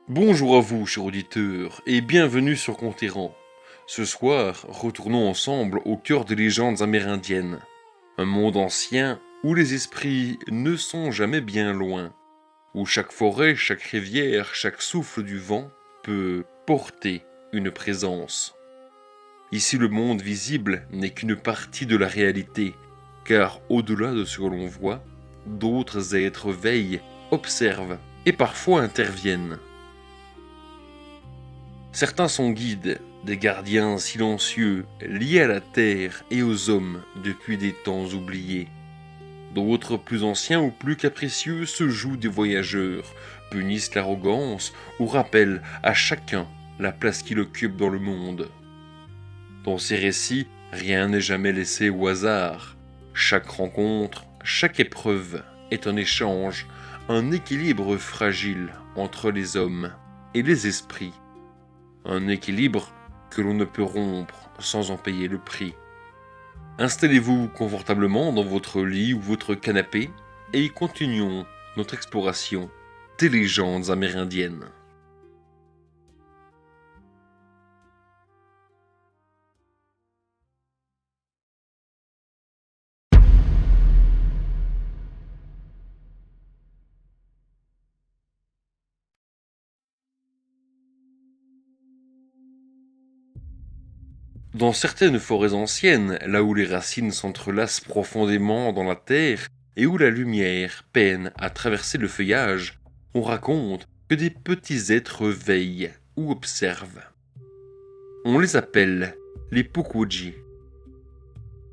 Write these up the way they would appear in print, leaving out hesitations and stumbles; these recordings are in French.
Bonjour à vous, chers auditeurs, et bienvenue sur Conterrand. Ce soir, retournons ensemble au cœur des légendes amérindiennes. Un monde ancien où les esprits ne sont jamais bien loin. Où chaque forêt, chaque rivière, chaque souffle du vent peut porter une présence. Ici, le monde visible n'est qu'une partie de la réalité, car au-delà de ce que l'on voit, d'autres êtres veillent, observent et parfois interviennent. Certains sont guides, des gardiens silencieux, liés à la terre et aux hommes depuis des temps oubliés. D'autres, plus anciens ou plus capricieux, se jouent des voyageurs, punissent l'arrogance ou rappellent à chacun la place qu'il occupe dans le monde. Dans ces récits, rien n'est jamais laissé au hasard. Chaque rencontre, chaque épreuve est un échange, un équilibre fragile entre les hommes et les esprits. Un équilibre que l'on ne peut rompre sans en payer le prix. Installez-vous confortablement dans votre lit ou votre canapé et continuons notre exploration des légendes amérindiennes. Dans certaines forêts anciennes, là où les racines s'entrelacent profondément dans la terre et où la lumière peine à traverser le feuillage, on raconte que des petits êtres veillent ou observent. On les appelle les Pukuji.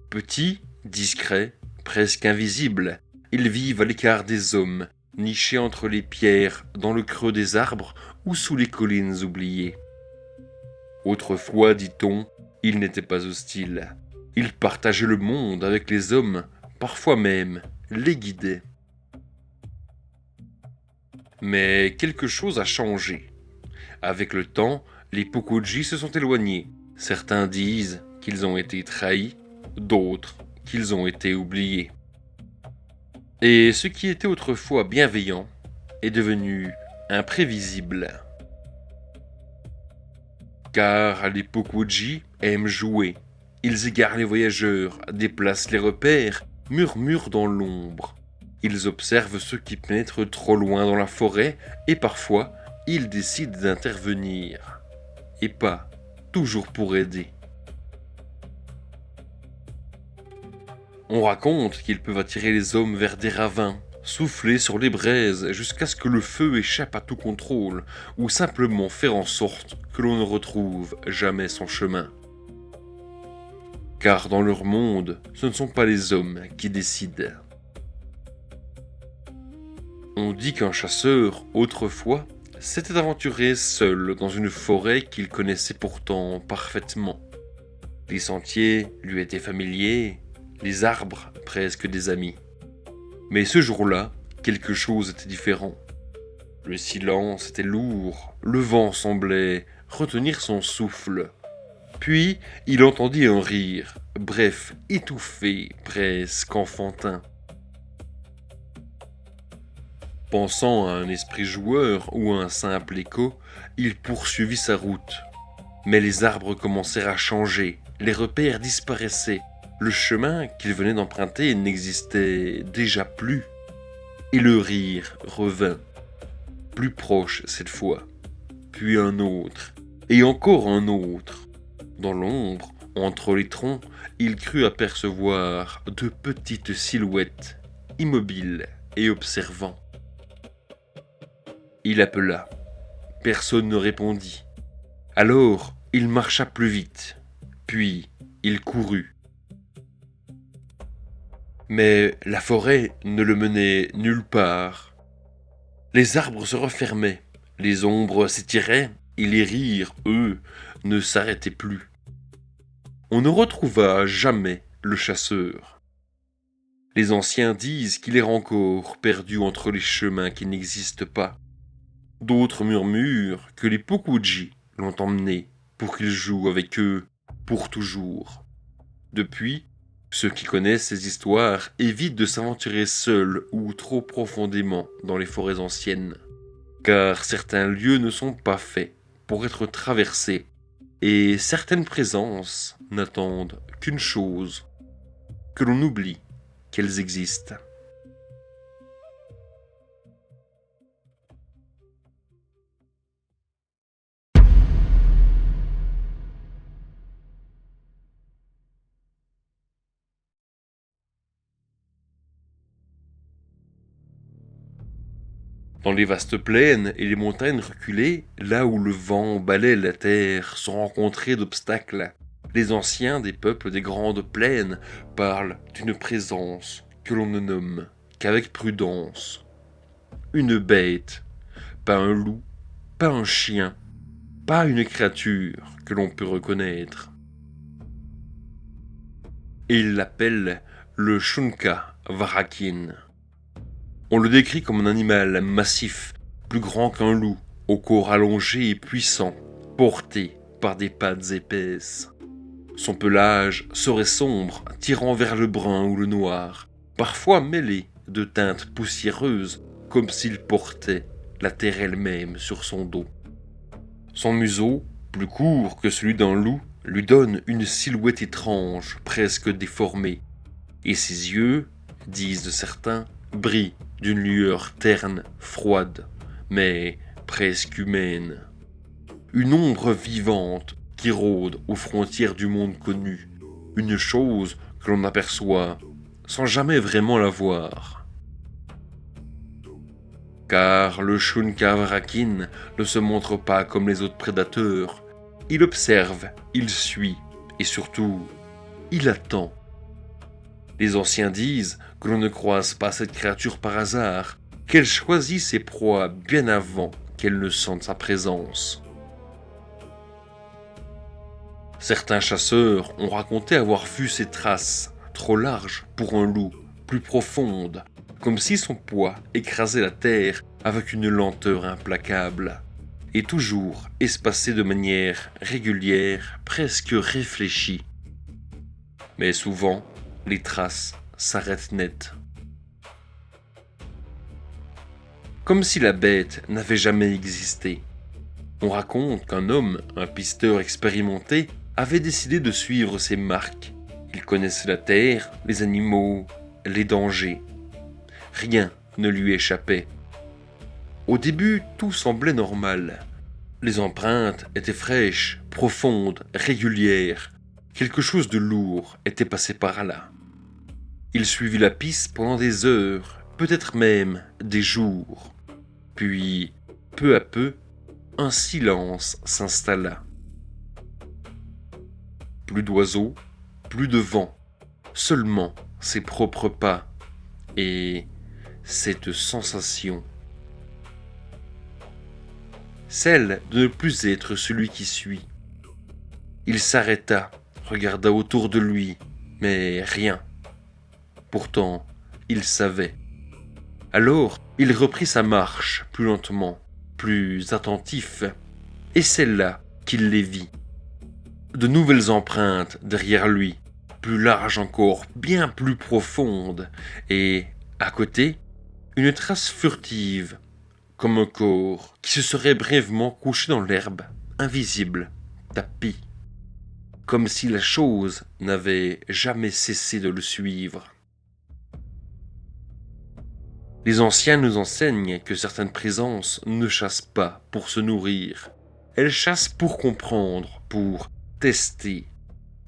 Petits, discrets, presque invisibles, ils vivent à l'écart des hommes, nichés entre les pierres, dans le creux des arbres ou sous les collines oubliées. Autrefois, dit-on, ils n'étaient pas hostiles. Ils partageaient le monde avec les hommes, parfois même les guidaient. Mais quelque chose a changé. Avec le temps, les Pukuji se sont éloignés. Certains disent qu'ils ont été trahis, d'autres qu'ils ont été oubliés. Et ce qui était autrefois bienveillant est devenu imprévisible. Car les Pukuji aiment jouer. Ils égarent les voyageurs, déplacent les repères, murmurent dans l'ombre. Ils observent ceux qui pénètrent trop loin dans la forêt et parfois ils décident d'intervenir. Et pas toujours pour aider. On raconte qu'ils peuvent attirer les hommes vers des ravins, souffler sur les braises jusqu'à ce que le feu échappe à tout contrôle, ou simplement faire en sorte que l'on ne retrouve jamais son chemin. Car dans leur monde, ce ne sont pas les hommes qui décident. On dit qu'un chasseur, autrefois, s'était aventuré seul dans une forêt qu'il connaissait pourtant parfaitement. Les sentiers lui étaient familiers, les arbres presque des amis. Mais ce jour-là, quelque chose était différent. Le silence était lourd, le vent semblait retenir son souffle. Puis il entendit un rire, bref, étouffé, presque enfantin. Pensant à un esprit joueur ou à un simple écho, il poursuivit sa route. Mais les arbres commencèrent à changer, les repères disparaissaient, le chemin qu'il venait d'emprunter n'existait déjà plus. Et le rire revint, plus proche cette fois, puis un autre, et encore un autre. Dans l'ombre, entre les troncs, il crut apercevoir de petites silhouettes, immobiles et observant. Il appela. Personne ne répondit. Alors, il marcha plus vite, puis il courut. Mais la forêt ne le menait nulle part. Les arbres se refermaient, les ombres s'étiraient, et les rires, eux, ne s'arrêtaient plus. On ne retrouva jamais le chasseur. Les anciens disent qu'il erre encore perdu entre les chemins qui n'existent pas. D'autres murmurent que les Pukuji l'ont emmené pour qu'il joue avec eux pour toujours. Depuis, ceux qui connaissent ces histoires évitent de s'aventurer seuls ou trop profondément dans les forêts anciennes. car certains lieux ne sont pas faits pour être traversés, et certaines présences n'attendent qu'une chose, que l'on oublie qu'elles existent. Dans les vastes plaines et les montagnes reculées, là où le vent balaie la terre sans rencontrer d'obstacles, les anciens des peuples des grandes plaines parlent d'une présence que l'on ne nomme qu'avec prudence. Une bête, pas un loup, pas un chien, pas une créature que l'on peut reconnaître. Et ils l'appellent le Shunka Varakin. On le décrit comme un animal massif, plus grand qu'un loup, au corps allongé et puissant, porté par des pattes épaisses. Son pelage serait sombre, tirant vers le brun ou le noir, parfois mêlé de teintes poussiéreuses, comme s'il portait la terre elle-même sur son dos. Son museau, plus court que celui d'un loup, lui donne une silhouette étrange, presque déformée, et ses yeux, disent certains, brillent d'une lueur terne, froide, mais presque humaine. Une ombre vivante qui rôde aux frontières du monde connu, une chose que l'on aperçoit sans jamais vraiment la voir. Car le Shunkavarakin ne se montre pas comme les autres prédateurs. Il observe, il suit, et surtout, il attend. Les anciens disent que l'on ne croise pas cette créature par hasard, qu'elle choisit ses proies bien avant qu'elle ne sente sa présence. Certains chasseurs ont raconté avoir vu ses traces, trop larges pour un loup, plus profondes, comme si son poids écrasait la terre avec une lenteur implacable, et toujours espacée de manière régulière, presque réfléchie. Mais souvent, les traces s'arrêtent net. Comme si la bête n'avait jamais existé. On raconte qu'un homme, un pisteur expérimenté, avait décidé de suivre ses marques. Il connaissait la terre, les animaux, les dangers. Rien ne lui échappait. Au début, tout semblait normal. Les empreintes étaient fraîches, profondes, régulières. Quelque chose de lourd était passé par là. Il suivit la piste pendant des heures, peut-être même des jours. Puis, peu à peu, un silence s'installa. Plus d'oiseaux, plus de vent, seulement ses propres pas et cette sensation. Celle de ne plus être celui qui suit. Il s'arrêta, regarda autour de lui, mais rien. Pourtant, il savait. Alors, il reprit sa marche, plus lentement, plus attentif, et c'est là qu'il les vit. De nouvelles empreintes derrière lui, plus larges encore, bien plus profondes, et, à côté, une trace furtive, comme un corps qui se serait brièvement couché dans l'herbe, invisible, tapis, comme si la chose n'avait jamais cessé de le suivre. Les anciens nous enseignent que certaines présences ne chassent pas pour se nourrir. Elles chassent pour comprendre, pour tester,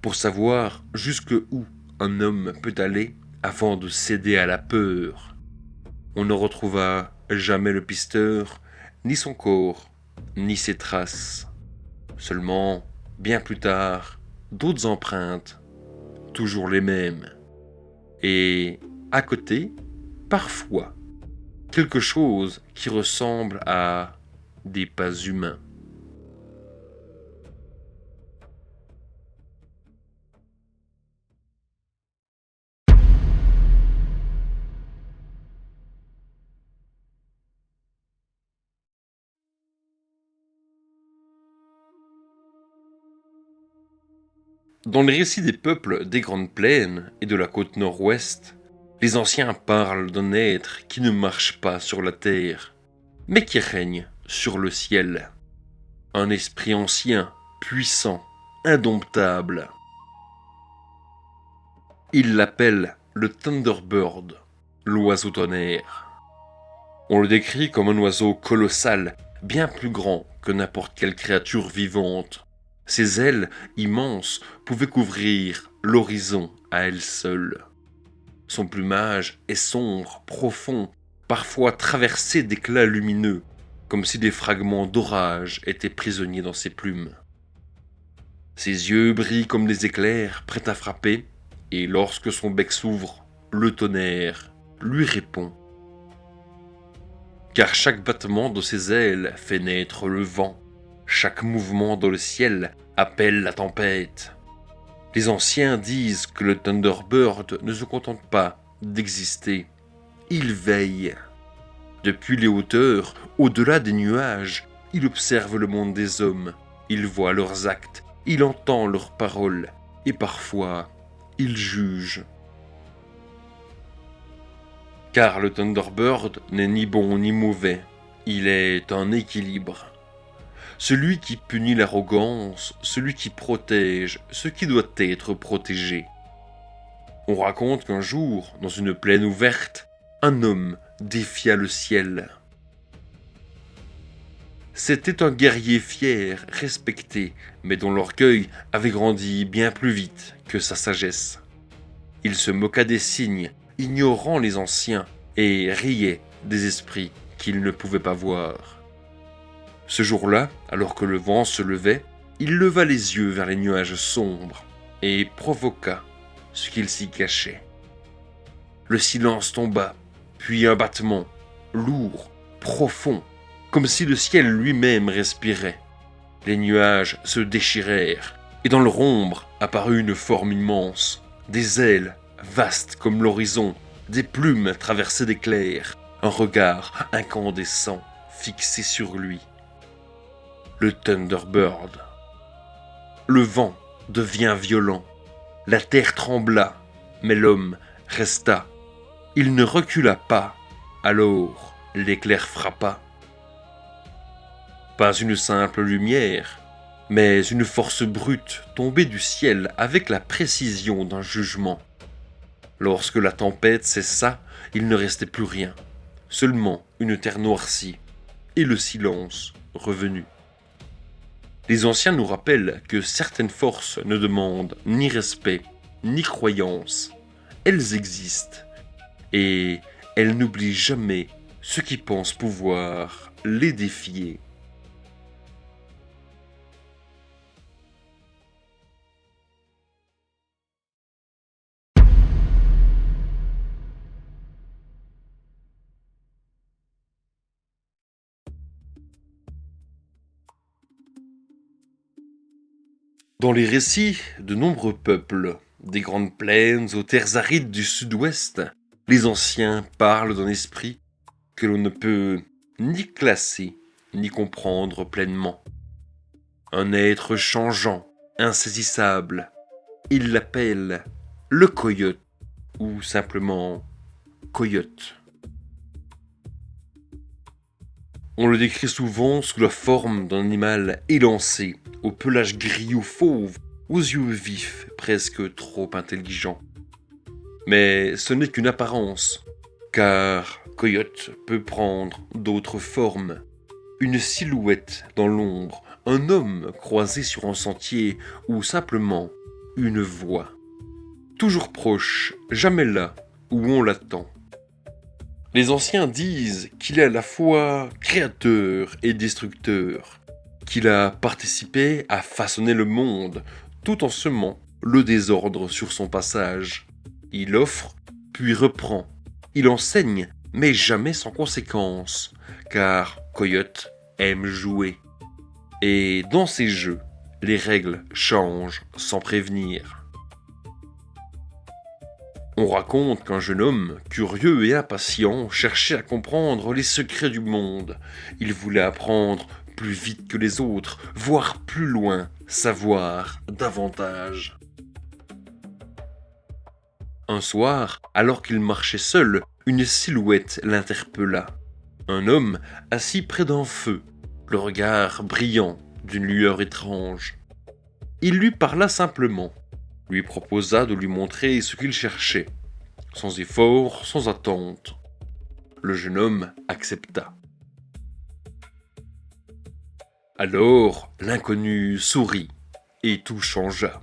pour savoir jusqu'où un homme peut aller avant de céder à la peur. On ne retrouva jamais le pisteur, ni son corps, ni ses traces. Seulement, bien plus tard, d'autres empreintes, toujours les mêmes. Et, à côté, parfois, quelque chose qui ressemble à des pas humains. Dans les récits des peuples des Grandes Plaines et de la côte nord-ouest, les anciens parlent d'un être qui ne marche pas sur la terre. mais qui règne sur le ciel. Un esprit ancien, puissant, indomptable. Il l'appelle le Thunderbird, l'oiseau tonnerre. On le décrit comme un oiseau colossal, bien plus grand que n'importe quelle créature vivante. Ses ailes, immenses, pouvaient couvrir l'horizon à elles seules. Son plumage est sombre, profond, parfois traversé d'éclats lumineux, comme si des fragments d'orage étaient prisonniers dans ses plumes. Ses yeux brillent comme des éclairs, prêts à frapper, et lorsque son bec s'ouvre, le tonnerre lui répond. Car chaque battement de ses ailes fait naître le vent, chaque mouvement dans le ciel appelle la tempête. Les anciens disent que le Thunderbird ne se contente pas d'exister, il veille. Depuis les hauteurs, au-delà des nuages, il observe le monde des hommes, il voit leurs actes, il entend leurs paroles, et parfois, il juge. Car le Thunderbird n'est ni bon ni mauvais, il est un équilibre. Celui qui punit l'arrogance, celui qui protège ce qui doit être protégé. On raconte qu'un jour, dans une plaine ouverte, un homme défia le ciel. C'était un guerrier fier, respecté, mais dont l'orgueil avait grandi bien plus vite que sa sagesse. Il se moqua des signes, ignorant les anciens, et riait des esprits qu'il ne pouvait pas voir. Ce jour-là, alors que le vent se levait, il leva les yeux vers les nuages sombres et provoqua ce qu'il s'y cachait. Le silence tomba, puis un battement, lourd, profond, comme si le ciel lui-même respirait. Les nuages se déchirèrent, et dans leur ombre apparut une forme immense, des ailes vastes comme l'horizon, des plumes traversées d'éclairs, un regard incandescent fixé sur lui. Le Thunderbird. Le vent devient violent, la terre trembla, mais l'homme resta. Il ne recula pas, alors l'éclair frappa. Pas une simple lumière, mais une force brute tombée du ciel avec la précision d'un jugement. Lorsque la tempête cessa, il ne restait plus rien, seulement une terre noircie et le silence revenu. Les anciens nous rappellent que certaines forces ne demandent ni respect, ni croyance. Elles existent, et elles n'oublient jamais ceux qui pensent pouvoir les défier. Dans les récits de nombreux peuples, des grandes plaines aux terres arides du sud-ouest, les anciens parlent d'un esprit que l'on ne peut ni classer ni comprendre pleinement. Un être changeant, insaisissable. Ils l'appellent le coyote ou simplement coyote. On le décrit souvent sous la forme d'un animal élancé, au pelage gris ou fauve, aux yeux vifs, presque trop intelligents. Mais ce n'est qu'une apparence, car coyote peut prendre d'autres formes. Une silhouette dans l'ombre, un homme croisé sur un sentier, ou simplement une voix. Toujours proche, jamais là où on l'attend. Les anciens disent qu'il est à la fois créateur et destructeur, qu'il a participé à façonner le monde tout en semant le désordre sur son passage. Il offre, puis reprend. Il enseigne, mais jamais sans conséquence, car Coyote aime jouer. Et dans ces jeux, les règles changent sans prévenir. On raconte qu'un jeune homme, curieux et impatient, cherchait à comprendre les secrets du monde. Il voulait apprendre plus vite que les autres, voir plus loin, savoir davantage. Un soir, alors qu'il marchait seul, une silhouette l'interpella. Un homme assis près d'un feu, le regard brillant d'une lueur étrange. Il lui parla simplement, lui proposa de lui montrer ce qu'il cherchait, sans effort, sans attente. Le jeune homme accepta. Alors l'inconnu sourit, et tout changea.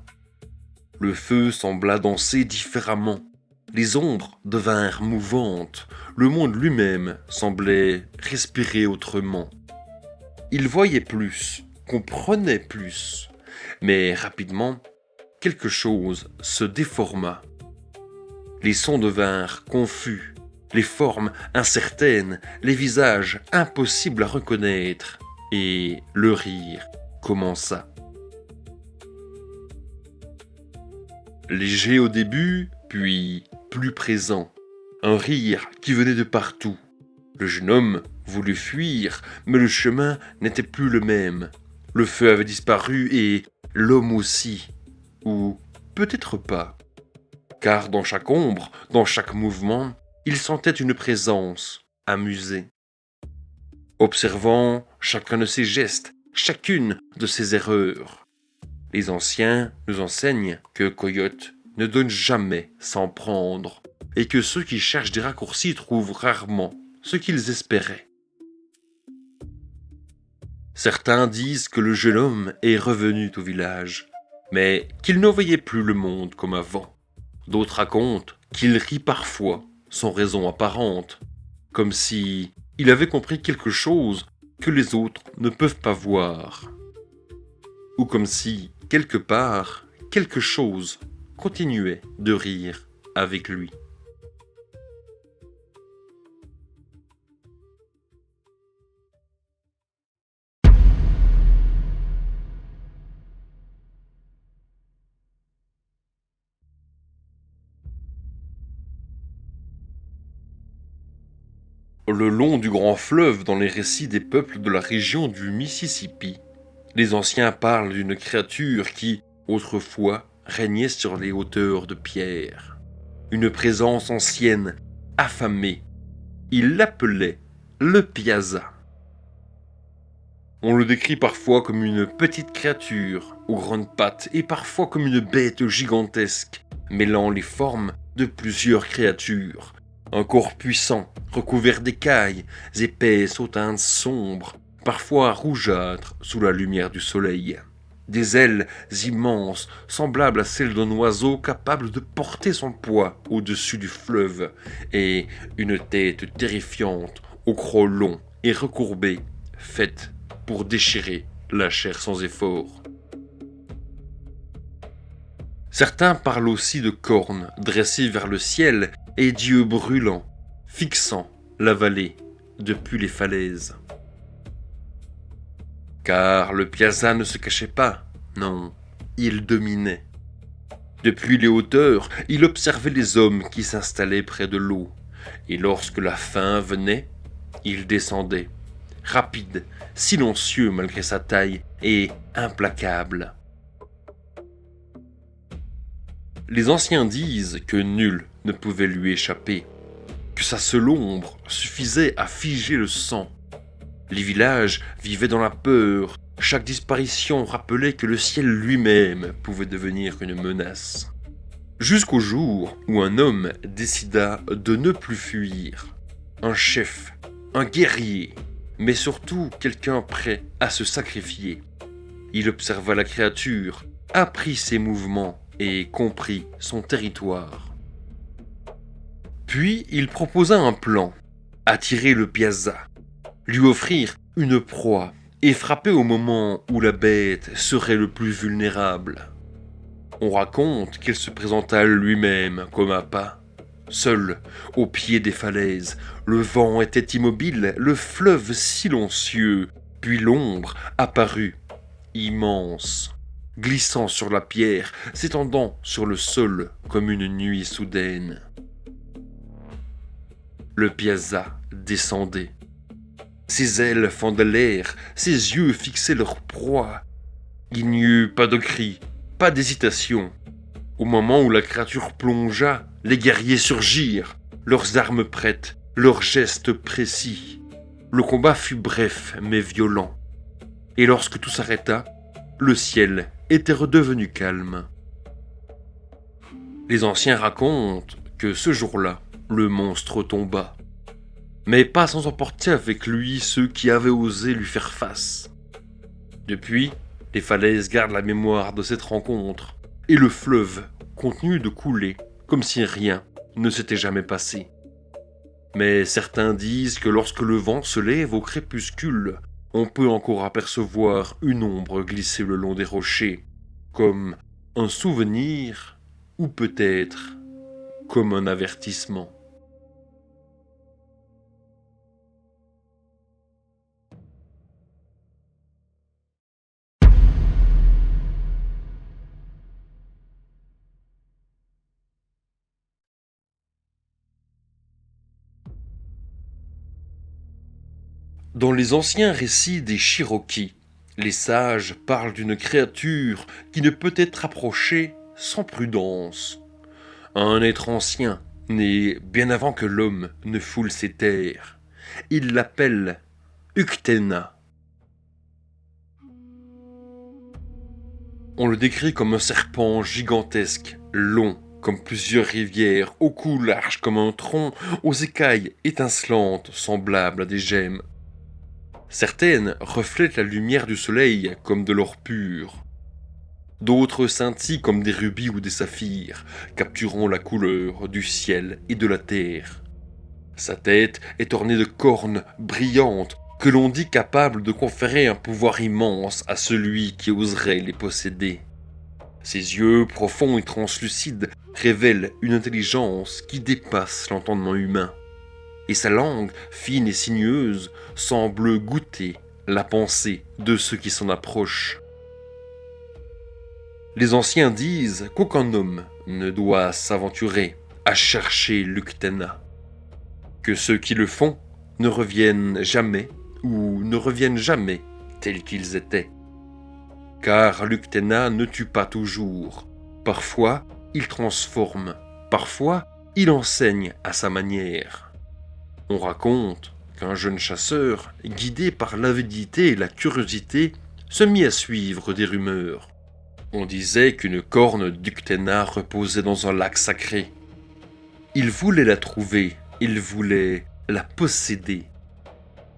Le feu sembla danser différemment. Les ombres devinrent mouvantes, le monde lui-même semblait respirer autrement. Il voyait plus, comprenait plus, mais rapidement, quelque chose se déforma. Les sons devinrent confus, les formes incertaines, les visages impossibles à reconnaître, et le rire commença. Léger au début, puis plus présent. Un rire qui venait de partout. Le jeune homme voulut fuir, mais le chemin n'était plus le même. Le feu avait disparu et l'homme aussi. Ou peut-être pas. Car dans chaque ombre, dans chaque mouvement, il sentait une présence amusée. Observant chacun de ses gestes, chacune de ses erreurs. Les anciens nous enseignent que Coyote ne donne jamais sans prendre, et que ceux qui cherchent des raccourcis trouvent rarement ce qu'ils espéraient. Certains disent que le jeune homme est revenu au village, mais qu'il ne voyait plus le monde comme avant. D'autres racontent qu'il rit parfois, sans raison apparente, comme si il avait compris quelque chose que les autres ne peuvent pas voir. Ou comme si, quelque part, quelque chose continuait de rire avec lui. Le long du grand fleuve dans les récits des peuples de la région du Mississippi, les anciens parlent d'une créature qui, autrefois, régnait sur les hauteurs de pierre. Une présence ancienne, affamée. Ils l'appelaient le Piazza. On le décrit parfois comme une petite créature aux grandes pattes et parfois comme une bête gigantesque, mêlant les formes de plusieurs créatures. Un corps puissant, recouvert d'écailles, épaisses aux teintes sombres, parfois rougeâtres sous la lumière du soleil. Des ailes immenses, semblables à celles d'un oiseau capable de porter son poids au-dessus du fleuve, et une tête terrifiante, au croc long et recourbé, faite pour déchirer la chair sans effort. Certains parlent aussi de cornes dressées vers le ciel et d'yeux brûlants, fixant la vallée depuis les falaises. Car le Piazza ne se cachait pas, non, il dominait. Depuis les hauteurs, il observait les hommes qui s'installaient près de l'eau, et lorsque la faim venait, il descendait, rapide, silencieux malgré sa taille, et implacable. Les anciens disent que nul ne pouvait lui échapper, que sa seule ombre suffisait à figer le sang. Les villages vivaient dans la peur, chaque disparition rappelait que le ciel lui-même pouvait devenir une menace. Jusqu'au jour où un homme décida de ne plus fuir. Un chef, un guerrier, mais surtout quelqu'un prêt à se sacrifier. Il observa la créature, apprit ses mouvements et comprit son territoire. Puis il proposa un plan, attirer le Piazza, lui offrir une proie et frapper au moment où la bête serait le plus vulnérable. On raconte qu'il se présenta lui-même comme appât, seul, au pied des falaises. Le vent était immobile, le fleuve silencieux, puis l'ombre apparut, immense, glissant sur la pierre, s'étendant sur le sol comme une nuit soudaine. Le Piazza descendait. Ses ailes fendaient l'air, ses yeux fixaient leur proie. Il n'y eut pas de cri, pas d'hésitation. Au moment où la créature plongea, les guerriers surgirent, leurs armes prêtes, leurs gestes précis. Le combat fut bref mais violent, et lorsque tout s'arrêta, le ciel était redevenu calme. Les anciens racontent que ce jour-là, le monstre tomba, mais pas sans emporter avec lui ceux qui avaient osé lui faire face. Depuis, les falaises gardent la mémoire de cette rencontre, et le fleuve continue de couler comme si rien ne s'était jamais passé. Mais certains disent que lorsque le vent se lève au crépuscule, on peut encore apercevoir une ombre glisser le long des rochers, comme un souvenir ou peut-être comme un avertissement. Dans les anciens récits des Cherokees, les sages parlent d'une créature qui ne peut être approchée sans prudence. Un être ancien, né bien avant que l'homme ne foule ses terres. Ils l'appellent Uktena. On le décrit comme un serpent gigantesque, long comme plusieurs rivières, au cou large comme un tronc, aux écailles étincelantes semblables à des gemmes. Certaines reflètent la lumière du soleil comme de l'or pur. D'autres scintillent comme des rubis ou des saphirs, capturant la couleur du ciel et de la terre. Sa tête est ornée de cornes brillantes que l'on dit capables de conférer un pouvoir immense à celui qui oserait les posséder. Ses yeux profonds et translucides révèlent une intelligence qui dépasse l'entendement humain. Et sa langue, fine et sinueuse, semble goûter la pensée de ceux qui s'en approchent. Les anciens disent qu'aucun homme ne doit s'aventurer à chercher l'Uktena, que ceux qui le font ne reviennent jamais ou ne reviennent jamais tels qu'ils étaient. Car l'Uktena ne tue pas toujours. Parfois, il transforme. Parfois, il enseigne à sa manière. On raconte qu'un jeune chasseur, guidé par l'avidité et la curiosité, se mit à suivre des rumeurs. On disait qu'une corne d'Uktena reposait dans un lac sacré. Il voulait la trouver, il voulait la posséder.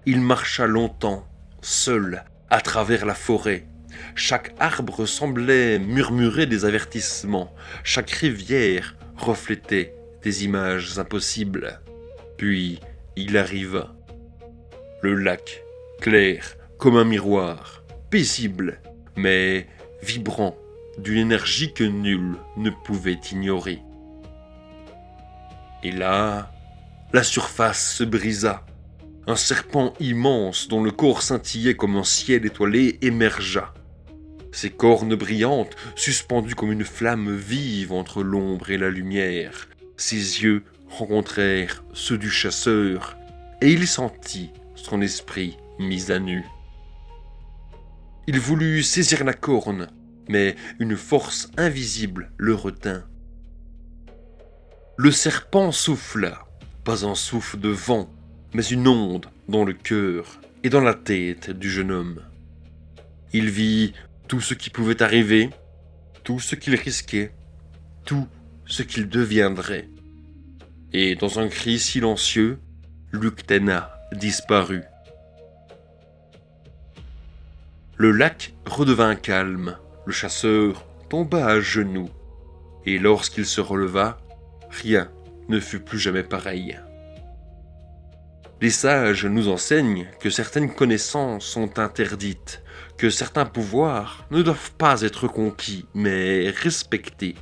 Il marcha longtemps, seul, à travers la forêt. Chaque arbre semblait murmurer des avertissements, chaque rivière reflétait des images impossibles. Puis il arriva. Le lac, clair comme un miroir, paisible, mais vibrant d'une énergie que nul ne pouvait ignorer. Et là, la surface se brisa. Un serpent immense dont le corps scintillait comme un ciel étoilé émergea. Ses cornes brillantes, suspendues comme une flamme vive entre l'ombre et la lumière, ses yeux rencontrèrent ceux du chasseur, et il sentit son esprit mis à nu. Il voulut saisir la corne, mais une force invisible le retint. Le serpent souffla, pas un souffle de vent, mais une onde dans le cœur et dans la tête du jeune homme. Il vit tout ce qui pouvait arriver, tout ce qu'il risquait, tout ce qu'il deviendrait. Et dans un cri silencieux, l'Uktena disparut. Le lac redevint calme, le chasseur tomba à genoux, et lorsqu'il se releva, rien ne fut plus jamais pareil. Les sages nous enseignent que certaines connaissances sont interdites, que certains pouvoirs ne doivent pas être conquis, mais respectés,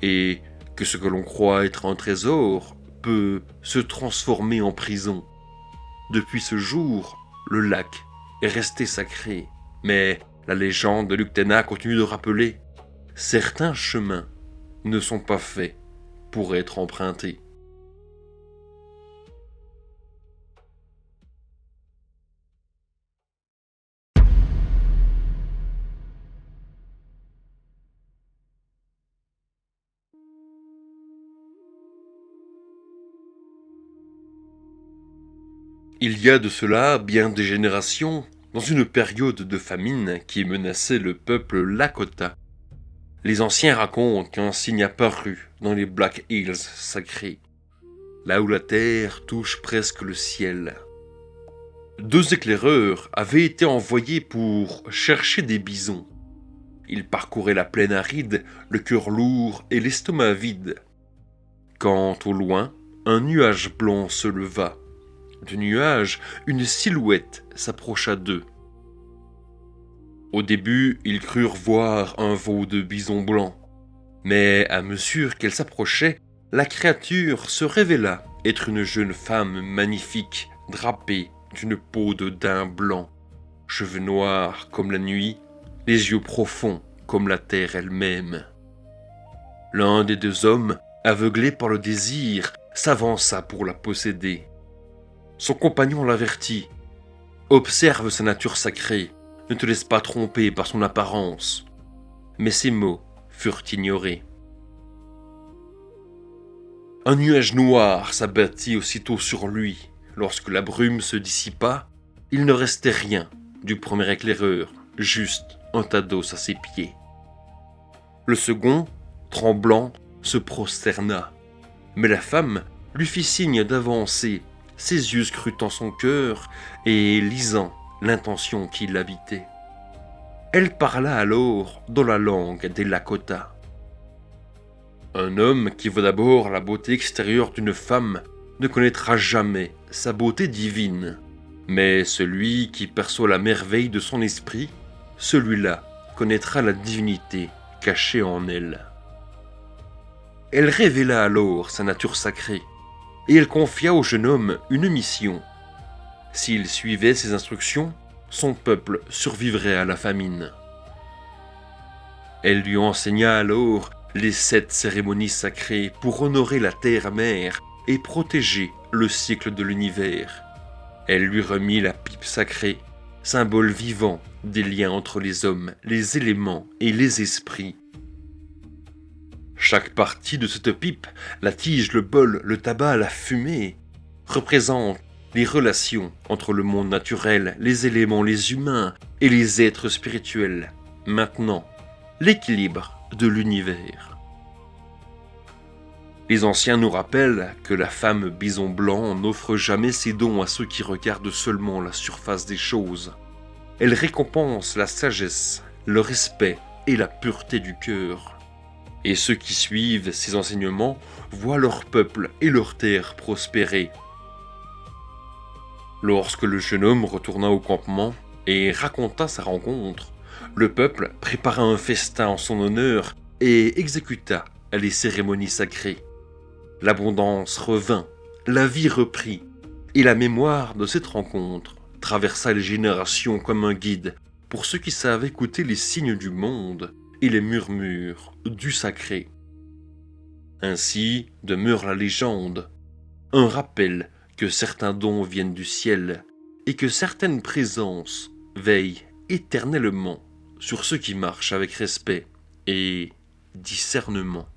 et que ce que l'on croit être un trésor peut se transformer en prison. Depuis ce jour, le lac est resté sacré, mais la légende de l'Uktena continue de rappeler certains chemins ne sont pas faits pour être empruntés. Il y a de cela bien des générations, dans une période de famine qui menaçait le peuple Lakota. Les anciens racontent qu'un signe apparut dans les Black Hills sacrés, là où la terre touche presque le ciel. 2 éclaireurs avaient été envoyés pour chercher des bisons. Ils parcouraient la plaine aride, le cœur lourd et l'estomac vide. Quand, au loin, un nuage blanc se leva, du nuage, une silhouette s'approcha d'eux. Au début, ils crurent voir un veau de bison blanc, mais à mesure qu'elle s'approchait, la créature se révéla être une jeune femme magnifique, drapée d'une peau de daim blanc, cheveux noirs comme la nuit, les yeux profonds comme la terre elle-même. L'un des 2 hommes, aveuglé par le désir, s'avança pour la posséder. Son compagnon l'avertit. « Observe sa nature sacrée, ne te laisse pas tromper par son apparence. » Mais ces mots furent ignorés. Un nuage noir s'abattit aussitôt sur lui. Lorsque la brume se dissipa, il ne restait rien du premier éclaireur, juste un tas d'os à ses pieds. Le second, tremblant, se prosterna, mais la femme lui fit signe d'avancer, ses yeux scrutant son cœur et lisant l'intention qui l'habitait. Elle parla alors dans la langue des Lakota. Un homme qui voit d'abord la beauté extérieure d'une femme ne connaîtra jamais sa beauté divine, mais celui qui perçoit la merveille de son esprit, celui-là connaîtra la divinité cachée en elle. Elle révéla alors sa nature sacrée, et elle confia au jeune homme une mission. S'il suivait ses instructions, son peuple survivrait à la famine. Elle lui enseigna alors les 7 cérémonies sacrées pour honorer la terre-mère et protéger le cycle de l'univers. Elle lui remit la pipe sacrée, symbole vivant des liens entre les hommes, les éléments et les esprits. Chaque partie de cette pipe, la tige, le bol, le tabac, la fumée, représente les relations entre le monde naturel, les éléments, les humains et les êtres spirituels. Maintenant, l'équilibre de l'univers. Les anciens nous rappellent que la femme bison blanc n'offre jamais ses dons à ceux qui regardent seulement la surface des choses. Elle récompense la sagesse, le respect et la pureté du cœur. Et ceux qui suivent ces enseignements voient leur peuple et leur terre prospérer. Lorsque le jeune homme retourna au campement et raconta sa rencontre, le peuple prépara un festin en son honneur et exécuta les cérémonies sacrées. L'abondance revint, la vie reprit, et la mémoire de cette rencontre traversa les générations comme un guide pour ceux qui savent écouter les signes du monde et les murmures du sacré. Ainsi demeure la légende, un rappel que certains dons viennent du ciel et que certaines présences veillent éternellement sur ceux qui marchent avec respect et discernement.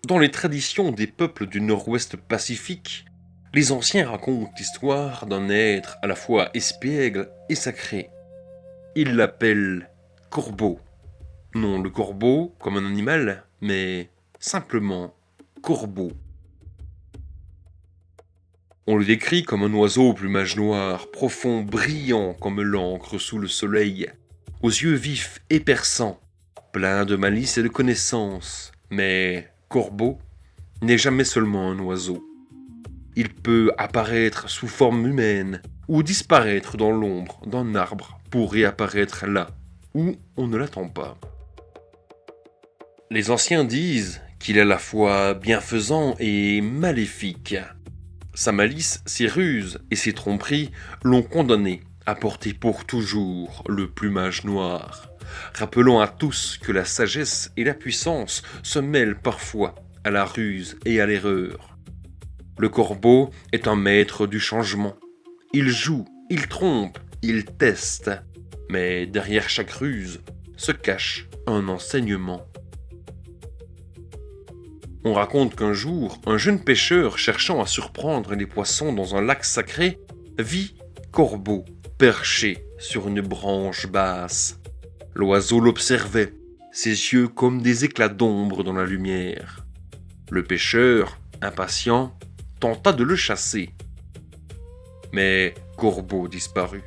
Dans les traditions des peuples du Nord-Ouest Pacifique, les anciens racontent l'histoire d'un être à la fois espiègle et sacré. Ils l'appellent corbeau. Non le corbeau comme un animal, mais simplement corbeau. On le décrit comme un oiseau au plumage noir, profond, brillant comme l'encre sous le soleil, aux yeux vifs et perçants, plein de malice et de connaissance, mais corbeau n'est jamais seulement un oiseau. Il peut apparaître sous forme humaine ou disparaître dans l'ombre d'un arbre pour réapparaître là où on ne l'attend pas. Les anciens disent qu'il est à la fois bienfaisant et maléfique. Sa malice, ses ruses et ses tromperies l'ont condamné à porter pour toujours le plumage noir, rappelant à tous que la sagesse et la puissance se mêlent parfois à la ruse et à l'erreur. Le corbeau est un maître du changement. Il joue, il trompe, il teste. Mais derrière chaque ruse se cache un enseignement. On raconte qu'un jour, un jeune pêcheur cherchant à surprendre les poissons dans un lac sacré vit Corbeau perché sur une branche basse. L'oiseau l'observait, ses yeux comme des éclats d'ombre dans la lumière. Le pêcheur, impatient, tenta de le chasser. Mais Corbeau disparut.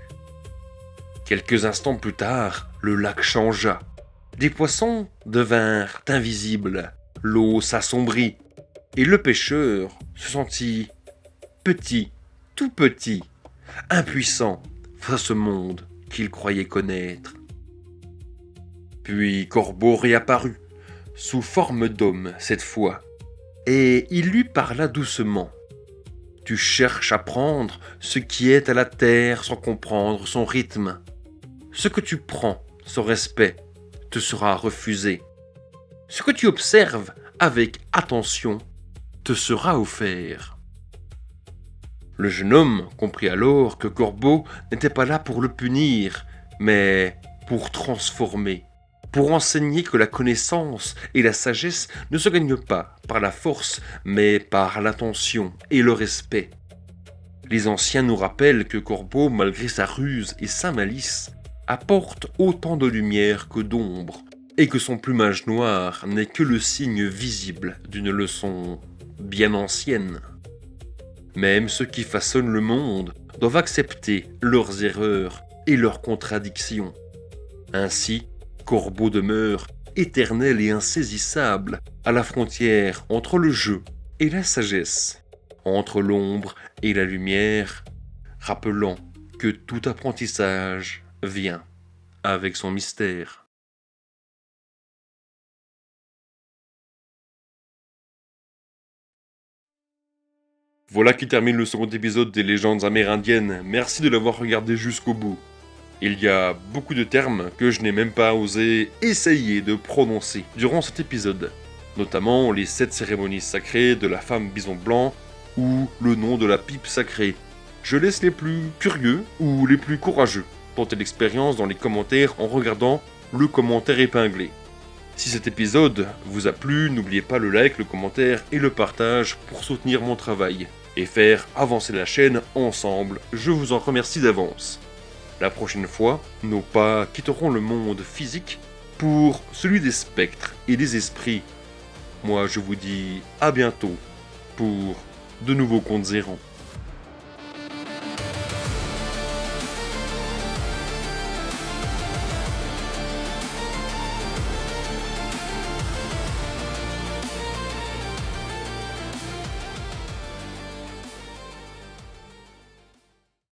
Quelques instants plus tard, le lac changea. Des poissons devinrent invisibles, l'eau s'assombrit, et le pêcheur se sentit petit, tout petit, impuissant face à ce monde qu'il croyait connaître. Puis Corbeau réapparut, sous forme d'homme cette fois, et il lui parla doucement. Tu cherches à prendre ce qui est à la terre sans comprendre son rythme. Ce que tu prends sans respect te sera refusé. Ce que tu observes avec attention te sera offert. Le jeune homme comprit alors que Corbeau n'était pas là pour le punir, mais pour transformer, pour enseigner que la connaissance et la sagesse ne se gagnent pas par la force, mais par l'attention et le respect. Les anciens nous rappellent que Corbeau, malgré sa ruse et sa malice, apporte autant de lumière que d'ombre, et que son plumage noir n'est que le signe visible d'une leçon bien ancienne. Même ceux qui façonnent le monde doivent accepter leurs erreurs et leurs contradictions. Ainsi, Corbeau demeure éternel et insaisissable à la frontière entre le jeu et la sagesse, entre l'ombre et la lumière, rappelant que tout apprentissage vient avec son mystère. Voilà qui termine le second épisode des légendes amérindiennes. Merci de l'avoir regardé jusqu'au bout. Il y a beaucoup de termes que je n'ai même pas osé essayer de prononcer durant cet épisode, notamment les 7 cérémonies sacrées de la femme bison blanc ou le nom de la pipe sacrée. Je laisse les plus curieux ou les plus courageux tenter l'expérience dans les commentaires en regardant le commentaire épinglé. Si cet épisode vous a plu, n'oubliez pas le like, le commentaire et le partage pour soutenir mon travail et faire avancer la chaîne ensemble. Je vous en remercie d'avance. La prochaine fois, nos pas quitteront le monde physique pour celui des spectres et des esprits. Moi, je vous dis à bientôt pour de nouveaux contes errants.